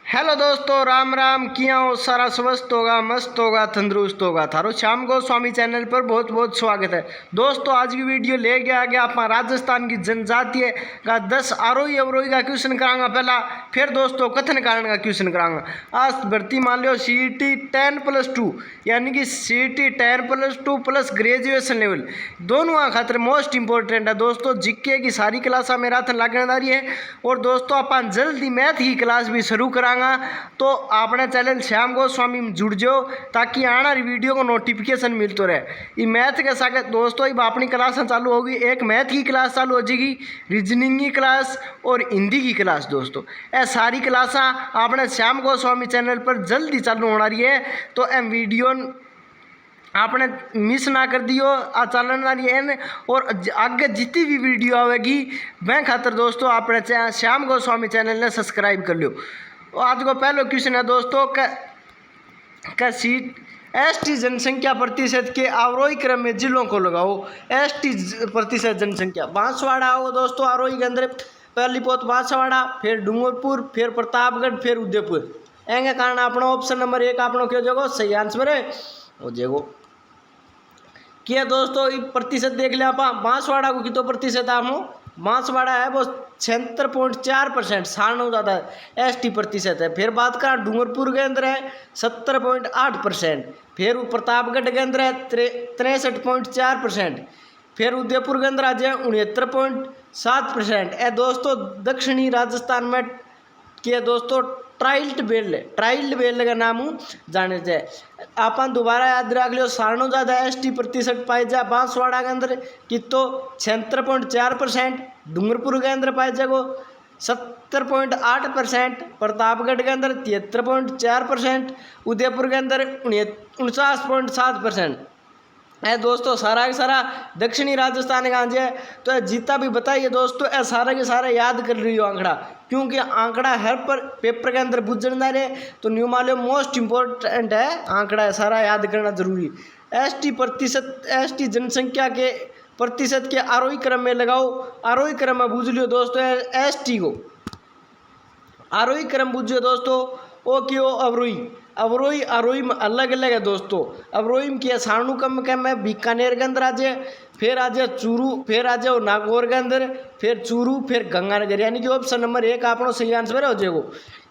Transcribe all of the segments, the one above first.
Hello दोस्तों, राम राम। किया हो सारा स्वस्थ होगा, मस्त होगा, तंदुरुस्त होगा। थारो श्याम गोस्वामी चैनल पर बहुत बहुत स्वागत है। दोस्तों आज की वीडियो लेके आ गया अपना राजस्थान की जनजातीय का 10 आरोही अवरोही का क्वेश्चन करांगा पहला, फिर दोस्तों कथन कारण का क्वेश्चन करांगा। आज भर्ती मान लो CET 10+2 यानी कि CET 10+2 प्लस ग्रेजुएशन लेवल दोनों खातर मोस्ट इंपॉर्टेंट है दोस्तों। जीके की सारी क्लासा मेरा था लगने वाली है और दोस्तों अपन जल्दी मैथ की क्लास भी शुरू करांगा। तो अपने चैनल श्याम गोस्वामी में जुड़ जाओ ताकि आना वीडियो को नोटिफिकेशन मिलते रहे। ये मैथ के साथ दोस्तों अब अपनी क्लास चालू होगी। एक मैथ की क्लास चालू हो जाएगी, रीजनिंग की क्लास और हिंदी की क्लास। दोस्तों ये सारी क्लासा अपने श्याम गोस्वामी चैनल पर जल्दी चालू होना रही है, तो एम वीडियो आपने मिस ना कर दियो आ चलन वाली है। और आगे जितनी भी वीडियो आएगी वह खातर दोस्तों अपने श्याम गोस्वामी चैनल ने सब्सक्राइब कर लियो। तो आज को पहला क्वेश्चन है दोस्तों का सीट ST जनसंख्या प्रतिशत के अवरोही क्रम में जिलों को लगाओ। ST प्रतिशत जनसंख्या बांसवाड़ा हो दोस्तों आरोही के अंदर। पहली पोत बांसवाड़ा, फिर डूंगरपुर, फिर प्रतापगढ़, फिर उदयपुर। एंगे कारण अपना ऑप्शन नंबर 1 अपनों क्यों जगो सही आंसर है वो जगो क्या दोस्तों। प्रतिशत देख लिया आप बांसवाड़ा को कितो प्रतिशत आप बांसवाड़ा है वो 76.4%, सारणू ज़्यादा ST प्रतिशत है। फिर बात करें डूंगरपुर के अंदर है 70.8%, फिर प्रतापगढ़ के अंदर है 63.4%, फिर उदयपुर के अंदर आ जाए 69.7%। ए दोस्तों दक्षिणी राजस्थान में के दोस्तों ट्राइल्ड बेल्ट का नाम जाने जाए। अपन दोबारा याद रख लियो सारणु ज़्यादा ST प्रतिशत पाए जाए बांसवाड़ा के अंदर कितो 76.4%, डूंगरपुर के अंदर पाए जाएगो 70.8%, प्रतापगढ़ के अंदर 73.4%, उदयपुर के अंदर 49.7%। है दोस्तों सारा के सारा दक्षिणी राजस्थान का है। तो जीता भी बताइए दोस्तों ए सारा के सारा याद कर रही हो आंकड़ा, क्योंकि आंकड़ा हर पर पेपर के अंदर बुझना रहे तो न्यू मालूम मोस्ट इम्पोर्टेंट है आंकड़ा सारा याद करना जरूरी। ST प्रतिशत ST जनसंख्या के प्रतिशत के आरोही क्रम में लगाओ। आरोही क्रम में बुझ लियो दोस्तों ST को आरोही क्रम बुझियो दोस्तों। ओ क्यों अवरोही आरोही में अलग अलग है दोस्तों। अवरोही में किया सारणु कम है बीकानेर के अंदर आ जाए, फिर आ जाए चूरू, फिर आ जाओ नागौर के अंदर, फिर चूरू, फिर गंगानगर, यानी कि ऑप्शन नंबर 1 आपनो सही आंसर हो जाएगा।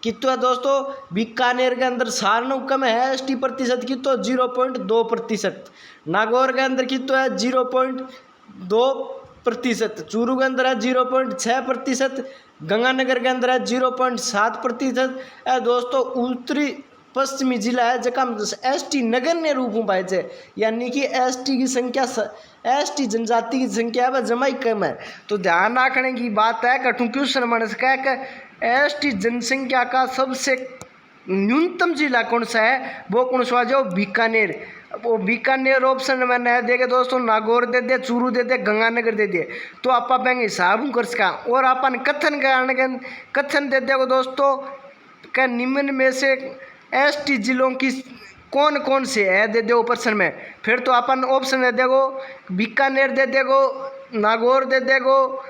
कितना है दोस्तों बीकानेर के अंदर सारणु कम है ST प्रतिशत की तो 0.2%, नागौर के अंदर कितना है 0.2%, चूरू के अंदर है 0.6%, गंगानगर के अंदर है 0.7%। दोस्तों उत्तरी पश्चिमी जिला है जहाँ ST नगण्य रूप में पाए जाए, यानी कि ST की संख्या ST जनजाति की संख्या है जमाई कम है। तो ध्यान रखने की बात है कठू क्वेश्चन मन से ST जनसंख्या का सबसे न्यूनतम जिला कौन सा है, वो कौन सा जाओ बीकानेर। वो बीकानेर ऑप्शन मैंने देखे दोस्तों, नागौर दे दे, चूरू दे दे, गंगानगर दे दे, तो आप पाएंगे हिसाब कर सका। और अपन कथन दे देगा दोस्तों का निम्न में से ST जिलों की कौन कौन से है दे दो प्रश्न में। फिर तो अपन ऑप्शन दे देगो बीकानेर दे देगो, नागौर दे देगो,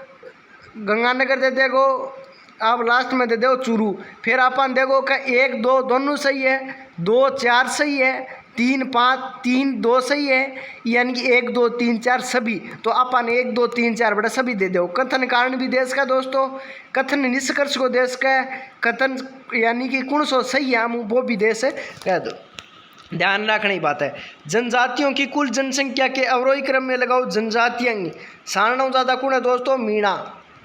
गंगानगर दे देगो, आप लास्ट में दे दो चूरू। फिर अपन देखो का 1 2 दोनों सही है, 2 4 सही है, 3 5 3 2 सही है, यानी कि 1 2 3 4 सभी। तो अपन 1 2 3 4 बड़ा सभी दे दो। कथन कारण भी देश का दोस्तों, कथन निष्कर्ष को देश का, कथन यानी कि कौन सो सही है वो भी देश कह दो। ध्यान रखने की बात है जनजातियों की कुल जनसंख्या के अवरोही क्रम में लगाओ। जनजातियाँ सारणु ज़्यादा कौन है दोस्तों मीणा,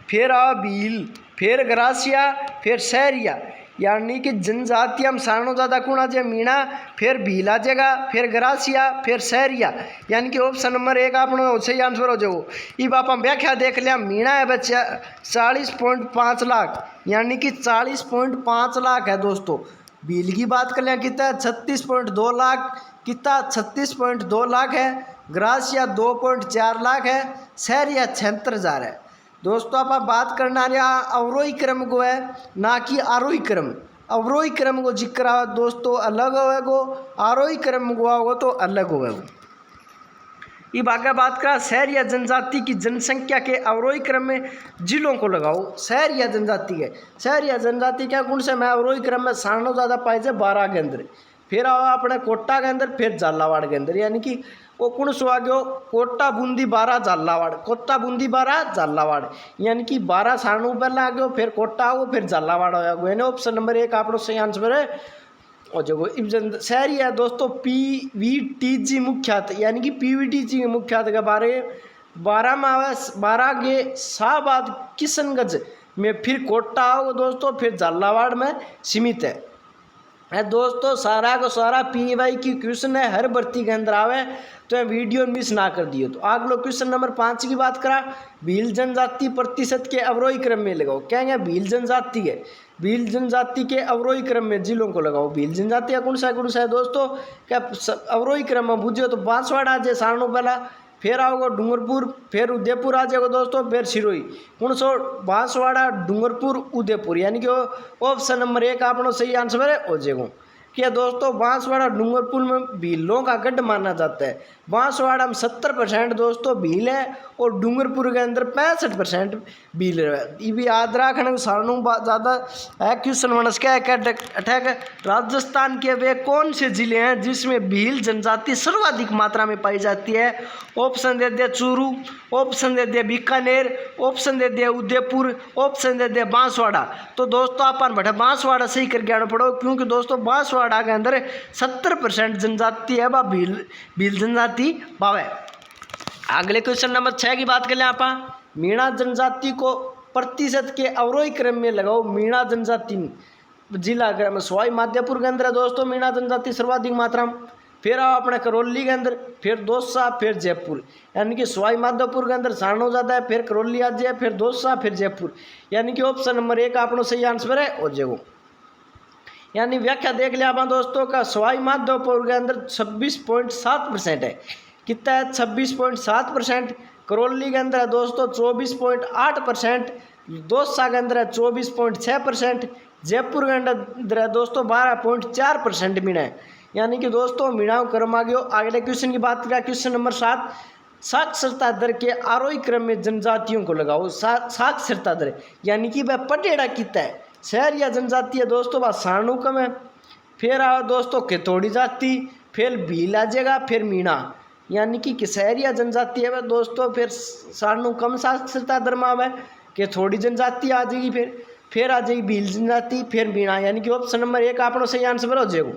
फिर भील, फिर गरासिया, फिर सहरिया, यानी कि जनजातियाँ में सारणु ज़्यादा कौन आ जाए मीणा, फिर भील आ जाएगा, फिर गरासिया, फिर सहरिया, यानी कि ऑप्शन नंबर 1 अपना सही आंसर हो जाओ। अब आप व्याख्या देख लिया मीणा है बच्चा 40.5 लाख, यानी कि 40.5 लाख है दोस्तों। भील की बात कर लिया कितना 36.2 लाख, कितना 36.2 लाख है। गरासिया 2.4 लाख है, सहरिया 76,000 है। दोस्तों आप बात करना रहा अवरोही क्रम को है ना कि आरोही क्रम। अवरोही क्रम को जिक्र दोस्तों अलग होगा, आरोही क्रम को होगा तो अलग होगा। अब आगे बात करा शहर या जनजाति की जनसंख्या के अवरोही क्रम में जिलों को लगाओ। शहर या जनजाति क्या गुण से मैं अवरोही क्रम में सारणों ज़्यादा पाए जाए 12 के अंदर, फिर आओ अपने कोटा के अंदर, फिर झालावाड़ के अंदर, यानी कि वो कौन सो आ गयो कोटा बूंदी 12 झालावाड़, कोटा बूंदी 12 झालावाड़, यानी कि 12 सारणों पहले आ गयो, फिर कोटा आओ, फिर झालावाड़ आ गयो, यानी ऑप्शन नंबर 1 आपनो सही आंसर है। और जो शहरी है दोस्तों PVTG मुख्यात, यानी कि PVTG मुख्यात के बारे 12 में आवे, 12 के शाहबाद किशनगंज में, फिर कोटा आओ दोस्तों, फिर झालावाड़ में सीमित है दोस्तों। सारा को सारा PY की क्वेश्चन है, हर भर्ती के अंदर आवे, तो ये वीडियो मिस ना कर दियो। तो अगलो क्वेश्चन नंबर 5 की बात करा, भील जनजाति प्रतिशत के अवरोही क्रम में लगाओ। क्या है भील जनजाति के अवरोही क्रम में जिलों को लगाओ। भील जनजाति का कौन सा है दोस्तों, क्या अवरोही क्रम में बुझो तो बांसवाड़ा आ जाए सारणों पहला, फिर आओगे डूंगरपुर, फिर उदयपुर आ जाएगा दोस्तों, फिर सिरोही, कौन सो बांसवाड़ा डूंगरपुर उदयपुर, यानी कि ऑप्शन नंबर 1 आपनो सही आंसर है हो जाएगा। क्या दोस्तों बांसवाड़ा डूंगरपुर में भीलों का गढ़ माना जाता है। बांसवाड़ा में 70% दोस्तों भील है और डूंगरपुर के अंदर 65% भील है। ये भी याद रखना सारणों ज़्यादा है क्वेश्चन मनस क्या है। राजस्थान के वे कौन से जिले हैं जिसमें भील जनजाति सर्वाधिक मात्रा में पाई जाती है। ऑप्शन दे दिया चूरू, ऑप्शन दे दिया बीकानेर, ऑप्शन दे दिया उदयपुर, ऑप्शन दे दिया बांसवाड़ा। तो दोस्तों अपन बैठे बांसवाड़ा सही करके आना पड़ो, क्योंकि दोस्तों बांसवाड़ा के अंदर 70% जनजाति है, वह भील जनजाति पावे। अगले क्वेश्चन नंबर 6 की बात कर लें आप, मीणा जनजाति को प्रतिशत के अवरोही क्रम में लगाओ। मीणा जनजाति जिला क्रम सवाई माधोपुर के अंदर है दोस्तों मीणा जनजाति सर्वाधिक मात्रा में, फिर आओ अपने करौली के अंदर, फिर दौसा, फिर जयपुर, यानी कि सवाई माधोपुर के अंदर सारणों ज़्यादा है, फिर करौली आ जाए, फिर दौसा, फिर जयपुर, यानी कि ऑप्शन नंबर 1 आपनो सही आंसर है हो जाएगा। यानी व्याख्या देख लिया आप दोस्तों का सवाई माधोपुर के अंदर 26.7% है, कितना है 26.7%। करौली के अंदर है दोस्तों 24.8%, दौसा के अंदर है 24.6%, जयपुर के अंदर है दोस्तों 12.4% मीणा है, यानी कि दोस्तों मीणा क्रम आ गया। अगले क्वेश्चन की बात करें, क्वेश्चन नंबर 7, साक्षरता दर के आरोही क्रम में जनजातियों को लगाओ। साक्षरता दर यानी कि वह पटेड़ा कितना है। शहर या जनजाति है दोस्तों वह सारणु कम है, फिर आओ दोस्तों केतोड़ी जाति, फिर भील आ जाएगा, फिर मीणा, यानी कि शहर या जनजाति है वह दोस्तों फिर सारणु कम साक्षरता दर में आवे, केतोड़ी जनजाति आ जाएगी, फिर आ जाएगी भील जनजाति, फिर मीणा, यानी कि ऑप्शन नंबर 1 आपनो सही आंसर हो जाएगा।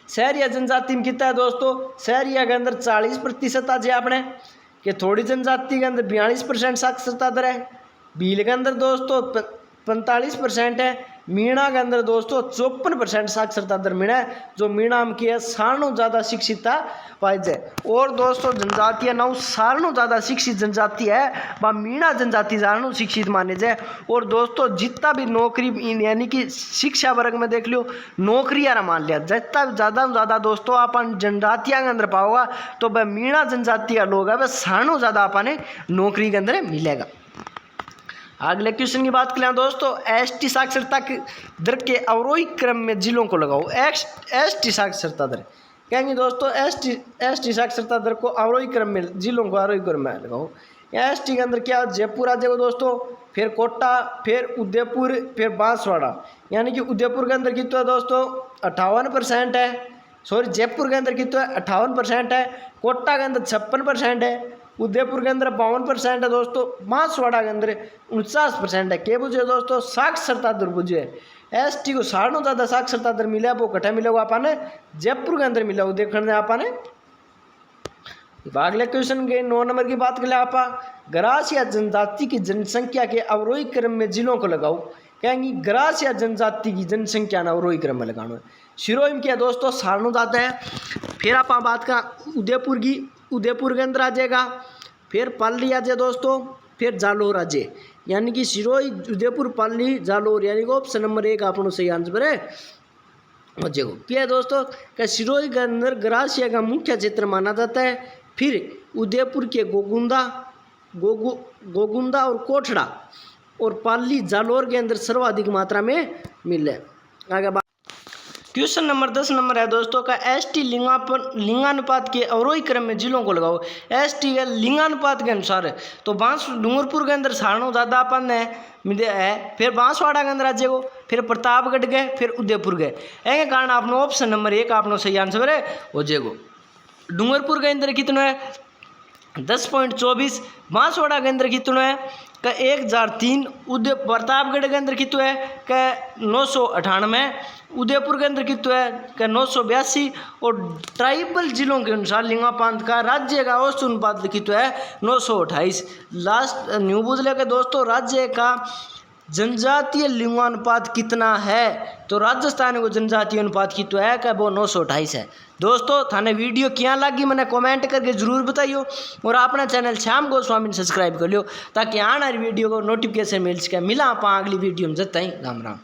शहर या जनजाति में कितना है दोस्तों, शहरिया के अंदर 40% आ जाए आपने, केतोड़ी जनजाति के अंदर 42% साक्षरता दर है, भील के अंदर दोस्तों 45% है, मीणा के अंदर दोस्तों 54% साक्षरता दर मीणा है, जो मीणा में की है सारणों ज़्यादा शिक्षिता पाई जाए। और दोस्तों जनजातियाँ नौ सारणों ज़्यादा शिक्षित जनजाति है वह मीणा जनजाति सारणों शिक्षित माने जाए। और दोस्तों जितना भी नौकरी यानी कि शिक्षा वर्ग में देख लो नौकरियाँ मान लिया, जितना ज़्यादा दोस्तों अपन जनजातियाँ के अंदर पाओगा तो वह मीणा जनजाति का लोग है वह सारणों ज़्यादा अपन नौकरी के अंदर मिलेगा। अगले क्वेश्चन की बात करें दोस्तों, ST साक्षरता दर के अवरोही क्रम में जिलों को लगाओ। ST साक्षरता दर कहेंगे दोस्तों ST साक्षरता दर को अवरोही क्रम में जिलों को अवरोही क्रम में लगाओ। ST के अंदर क्या जयपुर आ जाएगा दोस्तों, फिर कोटा, फिर उदयपुर, फिर बांसवाड़ा, यानी कि उदयपुर के अंदर कितना है दोस्तों 58% है, सॉरी जयपुर के अंदर कितना है 58% है, कोटा के अंदर 56% है, उदयपुर के अंदर 52% है दोस्तों, बांसवाड़ा के अंदर 49% है। क्या बुझे दोस्तों साक्षरता दर बुझे, ST को सारणों ज़्यादा साक्षरता दर मिला वो कटा मिलेगा आपने जयपुर के अंदर मिला वो देखने आपने। अगले क्वेश्चन के 9 नंबर की बात करें आप, गरास या जनजाति की जनसंख्या के अवरोही क्रम में जिलों को लगाओ। कहेंगे गरास या जनजाति की जनसंख्या ना अवरोही क्रम में लगाना है। सिरोही में क्या दोस्तों सारणों ज़्यादा है, फिर आप बात का उदयपुर की, उदयपुर के अंदर आ जाएगा, फिर पाली आ जाए दोस्तों, फिर जालोर आ जाए, यानी कि सिरोही उदयपुर पाली जालोर, यानी कि ऑप्शन नंबर 1 आपनो सही आंसर है हो जाएगा। क्या है दोस्तों क्या सिरोही के अंदर गरासिया का मुख्य क्षेत्र माना जाता है, फिर उदयपुर के गोगुंदा और कोठड़ा और पाली जालोर के अंदर सर्वाधिक मात्रा में मिले। आगे क्वेश्चन नंबर 10 नंबर है दोस्तों का एसटी लिंगानुपात के अवरोही क्रम में जिलों को लगाओ। एसटी के लिंगानुपात के अनुसार है तो डूंगरपुर के अंदर सारणु ज़्यादा अपन है, फिर बांसवाड़ा के अंदर राज्य को, फिर प्रतापगढ़ गए, फिर उदयपुर गए। एक कारण आपने ऑप्शन नंबर 1 आपने सही आंसर है हो जाएगा। डूंगरपुर के अंदर कितना है 10.24, बांसवाड़ा के अंदर कितना है का 1003, प्रतापगढ़ के अंदर कितना है का 998, उदयपुर के अंदर कितना है का 982 और ट्राइबल जिलों के अनुसार लिंगानुपात का राज्य का औसत अनुपात कितना है 928। लास्ट न्यू बुझ लेके दोस्तों राज्य का जनजातीय लिंगानुपात कितना है तो राजस्थान को जनजातीय अनुपात कितना है क्या वो 928 है। दोस्तों थाने वीडियो क्या लगी मैंने कमेंट करके जरूर बताइयो और अपना चैनल श्याम गोस्वामी सब्सक्राइब कर लियो ताकि आने वाली वीडियो को नोटिफिकेशन मिल सके। मिला आप अगली वीडियो में जब तक राम राम।